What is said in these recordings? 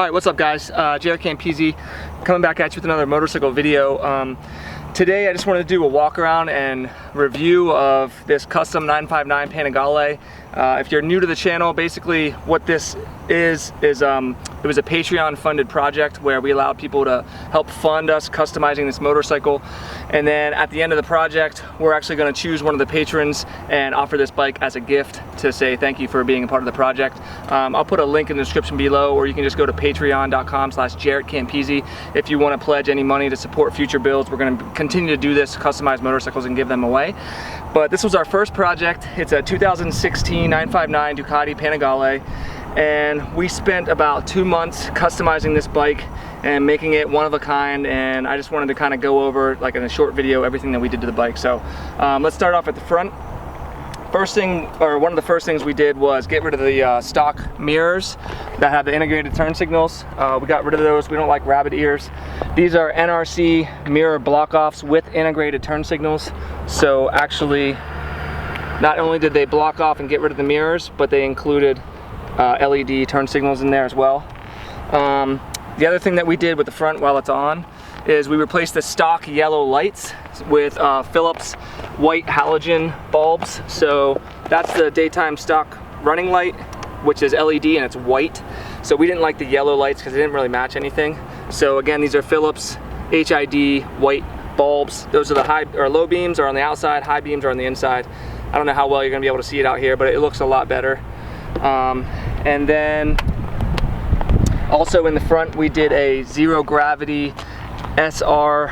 Alright, what's up guys? JaretCampisi coming back at you with another motorcycle video. Today I just wanted to do a walk around and review of this custom 959 Panigale. If you're new to the channel, basically what this is it was a Patreon funded project where we allowed people to help fund us customizing this motorcycle, and then at the end of the project we're actually going to choose one of the patrons and offer this bike as a gift to say thank you for being a part of the project. I'll put a link in the description below, or you can just go to patreon.com/JaretCampisi if you want to pledge any money to support future builds. We're going to continue to do this, customize motorcycles and give them away. But this was our first project. It's a 2016 959 Ducati Panigale, and we spent about 2 months customizing this bike and making it one of a kind, and I just wanted to kind of go over, like in a short video, everything that we did to the bike. So let's start off at the front. First thing, or one of the first things we did was get rid of the stock mirrors that have the integrated turn signals. We got rid of those. We don't like rabbit ears. These are Nrc mirror block-offs with integrated turn signals. So actually, not only did they block off and get rid of the mirrors, but they included LED turn signals in there as well. The other thing that we did with the front while it's on is we replaced the stock yellow lights with Philips white halogen bulbs. So that's the daytime stock running light, which is LED and it's white. So we didn't like the yellow lights because they didn't really match anything. So again, these are Philips HID white bulbs. Those are the high or low beams are on the outside, high beams are on the inside. I don't know how well you're gonna be able to see it out here, but it looks a lot better. And then also in the front, we did a zero gravity SR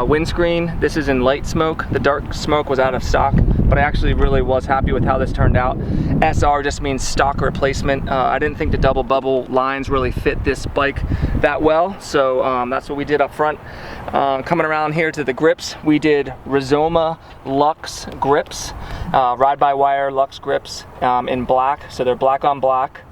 windscreen. This is in light smoke. The dark smoke was out of stock, but I actually really was happy with how this turned out. SR just means stock replacement. I didn't think the double bubble lines really fit this bike that well, so that's what we did up front. Coming around here to the grips, we did Rizoma Lux grips, ride-by-wire Lux grips in black, so they're black on black.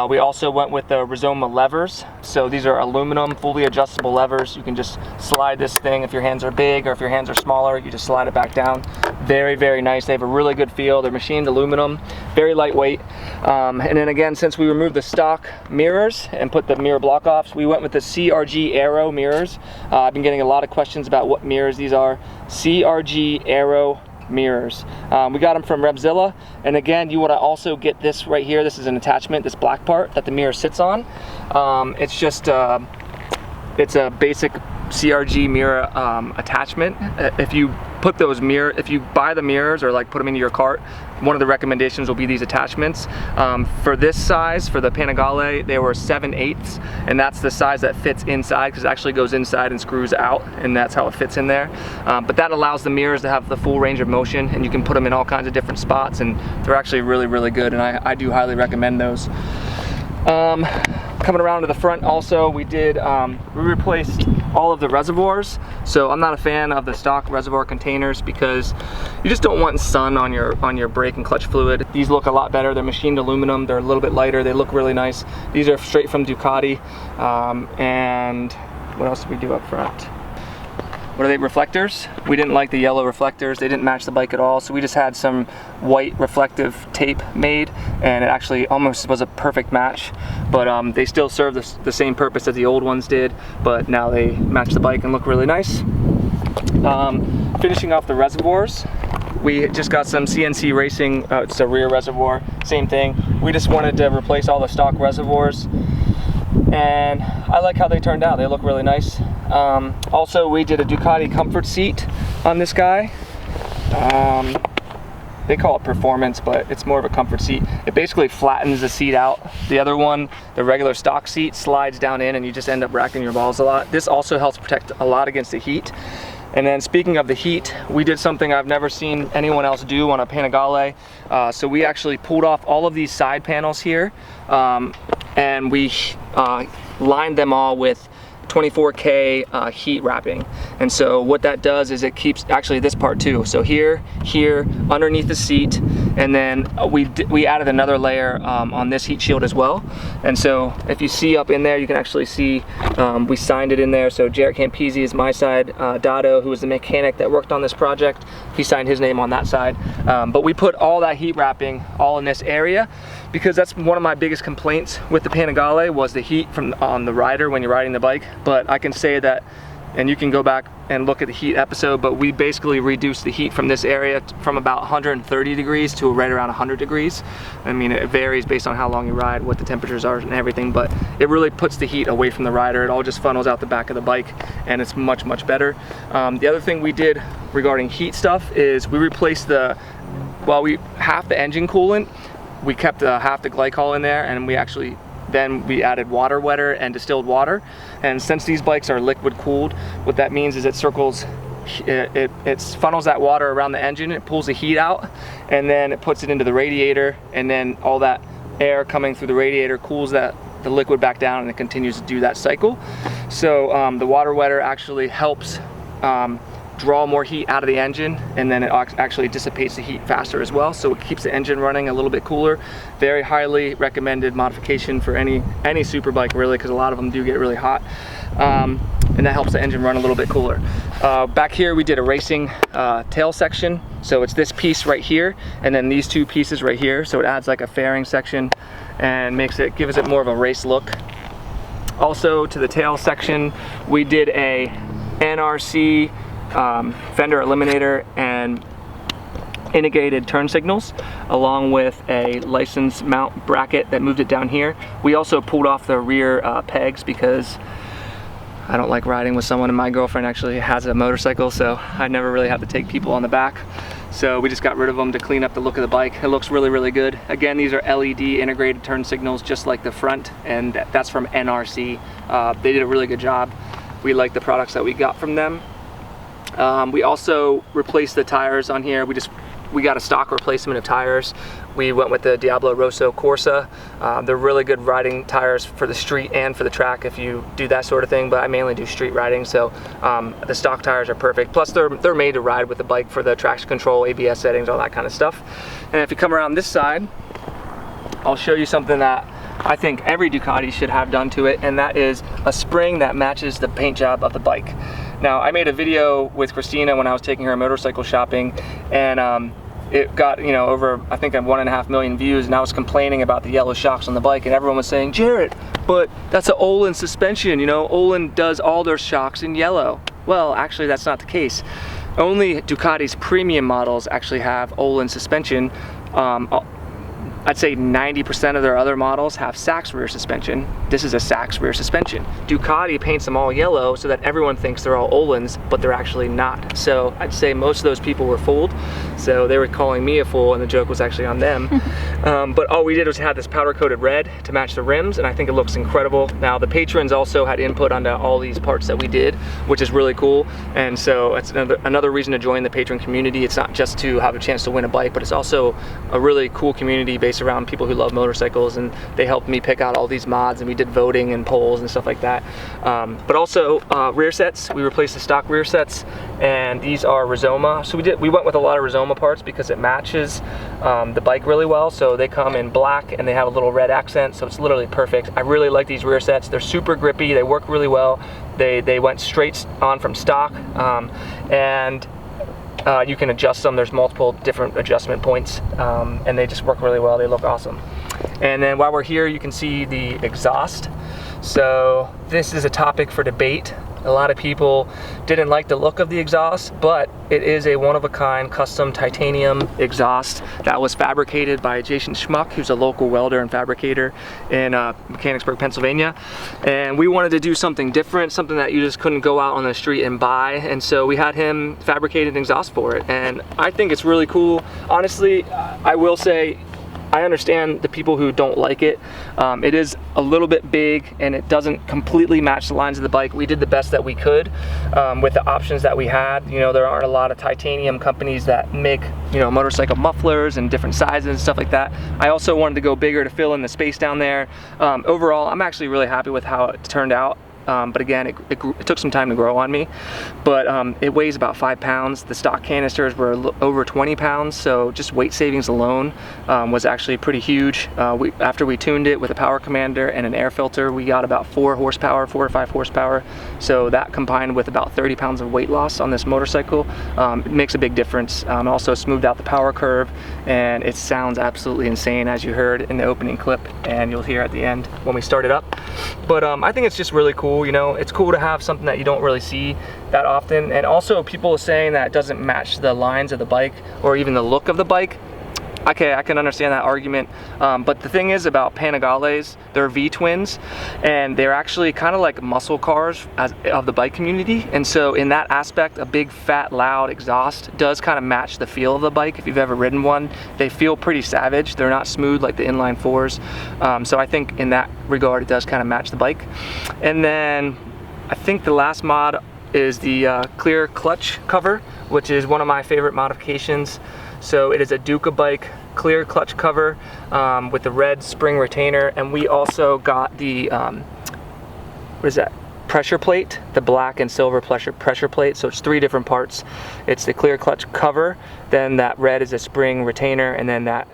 We also went with the Rizoma levers. So these are aluminum, fully adjustable levers. You can just slide this thing if your hands are big, or if your hands are smaller, you just slide it back down. Very, very nice. They have a really good feel. They're machined aluminum, very lightweight. And then again, since we removed the stock mirrors and put the mirror block-offs, we went with the Crg Aero Mirrors. I've been getting a lot of questions about what mirrors these are. Crg Aero Mirrors. We got them from Revzilla, and again, you want to also get this right here. This is an attachment, this black part that the mirror sits on. It's just it's a basic Crg mirror attachment. If you put those if you buy the mirrors or like put them into your cart, one of the recommendations will be these attachments. For this size, for the Panigale, they were 7/8, and that's the size that fits inside, because it actually goes inside and screws out, and that's how it fits in there. But that allows the mirrors to have the full range of motion, and you can put them in all kinds of different spots, and they're actually really, really good, and I do highly recommend those. Coming around to the front also, we replaced all of the reservoirs. So I'm not a fan of the stock reservoir containers because you just don't want sun on your brake and clutch fluid. These look a lot better. They're machined aluminum. They're a little bit lighter. They look really nice. These are straight from Ducati. And what else did we do up front? What are they? Reflectors? We didn't like the yellow reflectors. They didn't match the bike at all, so we just had some white reflective tape made, and it actually almost was a perfect match. But they still serve the same purpose as the old ones did, but now they match the bike and look really nice. Finishing off the reservoirs, we just got some CNC Racing, it's a rear reservoir, same thing. We just wanted to replace all the stock reservoirs, and I like how they turned out. They look really nice. Also, we did a Ducati comfort seat on this guy. They call it performance, but it's more of a comfort seat. It basically flattens the seat out. The other one, the regular stock seat, slides down in and you just end up racking your balls a lot. This also helps protect a lot against the heat. And then speaking of the heat, we did something I've never seen anyone else do on a Panigale. So we actually pulled off all of these side panels here, and we lined them all with 24K heat wrapping. And so what that does is it keeps, actually this part too, so here, underneath the seat, and then we added another layer on this heat shield as well. And so if you see up in there, you can actually see we signed it in there. So JaretCampisi is my side, Dado, who was the mechanic that worked on this project, he signed his name on that side. But we put all that heat wrapping all in this area because that's one of my biggest complaints with the Panigale was the heat from on the rider when you're riding the bike. But I can say that, and you can go back and look at the heat episode, but we basically reduced the heat from this area from about 130 degrees to right around 100 degrees. I mean, it varies based on how long you ride, what the temperatures are and everything, but it really puts the heat away from the rider. It all just funnels out the back of the bike, and it's much, much better. The other thing we did regarding heat stuff is we replaced half the engine coolant, we kept half the glycol in there, and then we added water wetter and distilled water. And since these bikes are liquid cooled, what that means is it funnels that water around the engine, it pulls the heat out, and then it puts it into the radiator, and then all that air coming through the radiator cools the liquid back down, and it continues to do that cycle. So the water wetter actually helps draw more heat out of the engine, and then it actually dissipates the heat faster as well, so it keeps the engine running a little bit cooler. Very highly recommended modification for any super bike, really, because a lot of them do get really hot, and that helps the engine run a little bit cooler. Back here we did a racing tail section, so it's this piece right here and then these two pieces right here, so it adds like a fairing section and gives it more of a race look. Also, to the tail section we did a Nrc Fender Eliminator and integrated turn signals, along with a license mount bracket that moved it down here. We also pulled off the rear pegs because I don't like riding with someone, and my girlfriend actually has a motorcycle, so I never really have to take people on the back. So we just got rid of them to clean up the look of the bike. It looks really, really good. Again, these are LED integrated turn signals, just like the front, and that's from NRC. They did a really good job. We like the products that we got from them. We also replaced the tires on here. We got a stock replacement of tires. We went with the Diablo Rosso Corsa. They're really good riding tires for the street and for the track if you do that sort of thing, but I mainly do street riding, so the stock tires are perfect. Plus they're made to ride with the bike for the traction control, ABS settings, all that kind of stuff. And if you come around this side, I'll show you something that I think every Ducati should have done to it, and that is a spring that matches the paint job of the bike. Now, I made a video with Christina when I was taking her motorcycle shopping, and it got, over, I think, 1.5 million views, and I was complaining about the yellow shocks on the bike, and everyone was saying, Jarrett, but that's an Olin suspension, Olin does all their shocks in yellow. Well, actually, that's not the case. Only Ducati's premium models actually have Olin suspension. I'd say 90% of their other models have Sachs rear suspension. This is a Sachs rear suspension. Ducati paints them all yellow so that everyone thinks they're all Olins, but they're actually not. So I'd say most of those people were fooled. So they were calling me a fool, and the joke was actually on them. But all we did was have this powder coated red to match the rims, and I think it looks incredible. Now the patrons also had input onto all these parts that we did, which is really cool. And so it's another reason to join the patron community. It's not just to have a chance to win a bike, but it's also a really cool community based around people who love motorcycles, and they helped me pick out all these mods, and we did voting and polls and stuff like that. But also rear sets, we replaced the stock rear sets, and these are Rizoma. So we went with a lot of Rizoma parts because it matches the bike really well. So they come in black and they have a little red accent, so it's literally perfect. I really like these rear sets. They're super grippy, they work really well. They went straight on from stock, and you can adjust them. There's multiple different adjustment points, and they just work really well. They look awesome. And then while we're here, you can see the exhaust. So this is a topic for debate. A lot of people didn't like the look of the exhaust, but it is a one-of-a-kind custom titanium exhaust that was fabricated by Jason Schmuck, who's a local welder and fabricator in Mechanicsburg, Pennsylvania. And we wanted to do something different, something that you just couldn't go out on the street and buy. And so we had him fabricate an exhaust for it. And I think it's really cool. Honestly, I will say, I understand the people who don't like it. It is a little bit big and it doesn't completely match the lines of the bike. We did the best that we could with the options that we had. There aren't a lot of titanium companies that make motorcycle mufflers and different sizes and stuff like that. I also wanted to go bigger to fill in the space down there. Overall, I'm actually really happy with how it turned out. but again, it took some time to grow on me. But it weighs about 5 pounds. The stock canisters were over 20 pounds, so just weight savings alone was actually pretty huge. After we tuned it with a power commander and an air filter, we got about 4 to 5 horsepower. So that combined with about 30 pounds of weight loss on this motorcycle, it makes a big difference. Also smoothed out the power curve, and it sounds absolutely insane, as you heard in the opening clip, and you'll hear at the end when we start it up. But I think it's just really cool. You know, it's cool to have something that you don't really see that often. And also people are saying that it doesn't match the lines of the bike or even the look of the bike. Okay, I can understand that argument, but the thing is about Panigales, they're V-twins, and they're actually kind of like muscle cars of the bike community. And so in that aspect, a big, fat, loud exhaust does kind of match the feel of the bike. If you've ever ridden one, they feel pretty savage. They're not smooth like the inline fours. So I think in that regard, it does kind of match the bike. And then I think the last mod is the clear clutch cover, which is one of my favorite modifications. So it is a Ducati bike clear clutch cover with the red spring retainer, and we also got the what is that, pressure plate, the black and silver pressure plate. So it's 3 different parts. It's the clear clutch cover, then that red is a spring retainer, and then that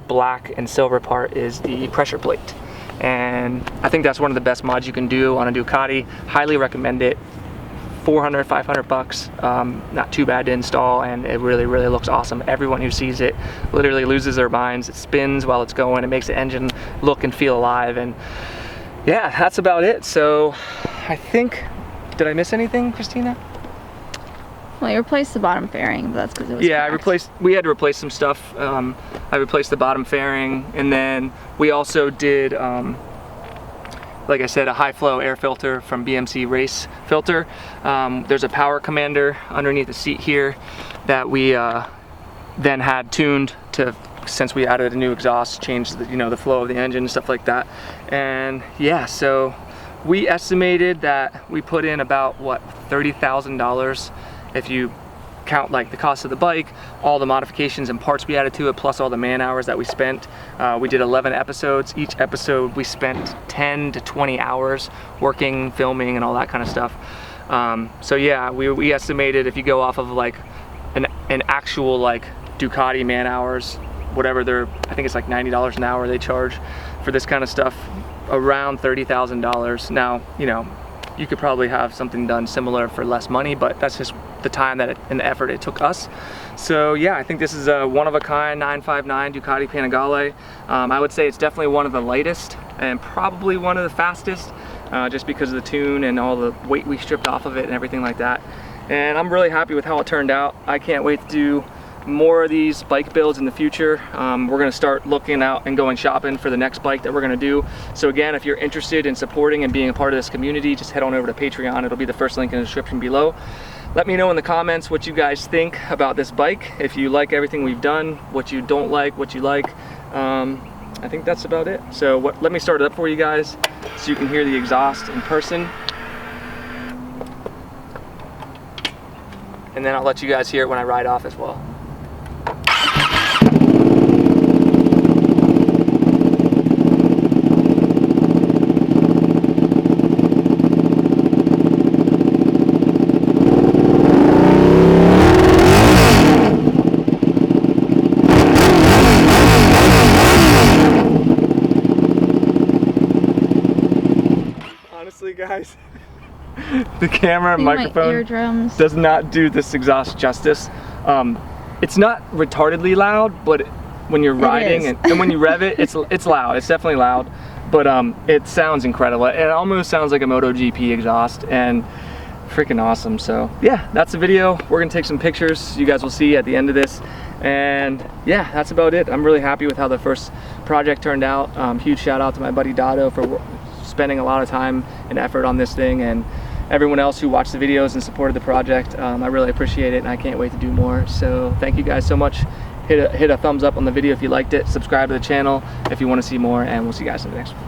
black and silver part is the pressure plate. And I think that's one of the best mods you can do on a Ducati. Highly recommend it. 400, 500 bucks, not too bad to install, and it really, really looks awesome. Everyone who sees it literally loses their minds. It spins while it's going. It makes the engine look and feel alive. And yeah, that's about it. So I think, did I miss anything, Christina? Well, you replaced the bottom fairing, but that's because it was cracked. We had to replace some stuff. I replaced the bottom fairing, and then we also did, like I said, a high flow air filter from BMC Race Filter. There's a power commander underneath the seat here that we then had tuned to, since we added a new exhaust, changed the, the flow of the engine and stuff like that. And yeah, so we estimated that we put in about, what, $30,000 if you count like the cost of the bike, all the modifications and parts we added to it, plus all the man hours that we spent. We did 11 episodes. Each episode we spent 10 to 20 hours working, filming, and all that kind of stuff. So yeah, we estimated, if you go off of like an actual like Ducati man hours, whatever I think it's like $90 an hour they charge for this kind of stuff, around $30,000. Now, you could probably have something done similar for less money, but that's just the time and the effort it took us. So yeah, I think this is a one-of-a-kind 959 Ducati Panigale. I would say it's definitely one of the lightest and probably one of the fastest, just because of the tune and all the weight we stripped off of it and everything like that. And I'm really happy with how it turned out. I can't wait to do more of these bike builds in the future. We're gonna start looking out and going shopping for the next bike that we're gonna do. So again, if you're interested in supporting and being a part of this community, just head on over to Patreon. It'll be the first link in the description below. Let me know in the comments what you guys think about this bike. If you like everything we've done, what you don't like, what you like. I think that's about it. So let me start it up for you guys so you can hear the exhaust in person. And then I'll let you guys hear it when I ride off as well. Honestly, guys, the camera and microphone does not do this exhaust justice. It's not retardedly loud, but when you're riding and when you rev it, it's loud. It's definitely loud, but it sounds incredible. It almost sounds like a MotoGP exhaust, and freaking awesome. So yeah, that's the video. We're gonna take some pictures you guys will see at the end of this, and yeah, that's about it. I'm really happy with how the first project turned out. Huge shout out to my buddy Dado for spending a lot of time and effort on this thing, and everyone else who watched the videos and supported the project. I really appreciate it, and I can't wait to do more. So thank you guys so much. Hit a thumbs up on the video if you liked it. Subscribe to the channel if you want to see more, and we'll see you guys in the next one.